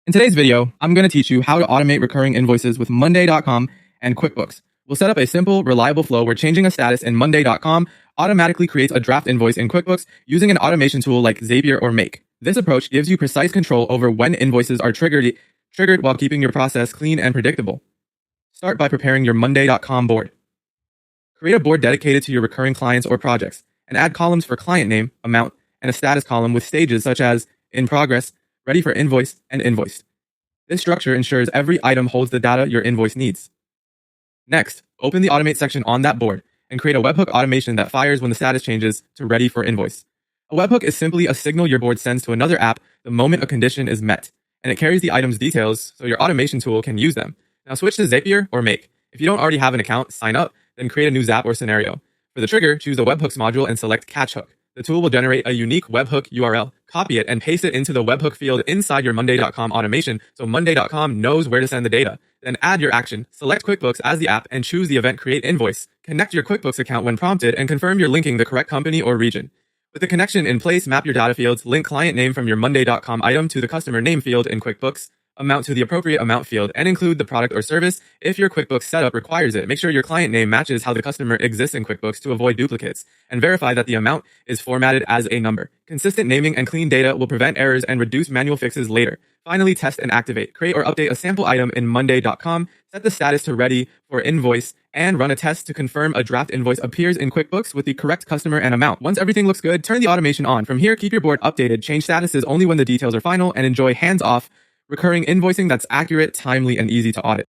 In today's video, I'm going to teach you how to automate recurring invoices with Monday.com and QuickBooks. We'll set up a simple, reliable flow where changing a status in Monday.com automatically creates a draft invoice in QuickBooks using an automation tool like Zapier or Make. This approach gives you precise control over when invoices are triggered while keeping your process clean and predictable. Start by preparing your Monday.com board. Create a board dedicated to your recurring clients or projects, and add columns for client name, amount, and a status column with stages such as in progress, ready for invoice, and invoiced. This structure ensures every item holds the data your invoice needs. Next, open the Automate section on that board and create a webhook automation that fires when the status changes to ready for invoice. A webhook is simply a signal your board sends to another app the moment a condition is met, and it carries the item's details so your automation tool can use them. Now switch to Zapier or Make. If you don't already have an account, sign up, then create a new Zap or scenario. For the trigger, choose the webhooks module and select Catch Hook. The tool will generate a unique webhook URL. Copy it and paste it into the webhook field inside your Monday.com automation so Monday.com knows where to send the data. Then add your action, select QuickBooks as the app, and choose the event Create Invoice. Connect your QuickBooks account when prompted and confirm you're linking the correct company or region. With the connection in place, map your data fields, link client name from your Monday.com item to the customer name field in QuickBooks, amount to the appropriate amount field, and include the product or service if your QuickBooks setup requires it. Make sure your client name matches how the customer exists in QuickBooks to avoid duplicates, and verify that the amount is formatted as a number. Consistent naming and clean data will prevent errors and reduce manual fixes later. Finally, test and activate. Create or update a sample item in Monday.com, set the status to ready for invoice, and run a test to confirm a draft invoice appears in QuickBooks with the correct customer and amount. Once everything looks good, turn the automation on. From here, keep your board updated, change statuses only when the details are final, and enjoy hands-off recurring invoicing that's accurate, timely, and easy to audit.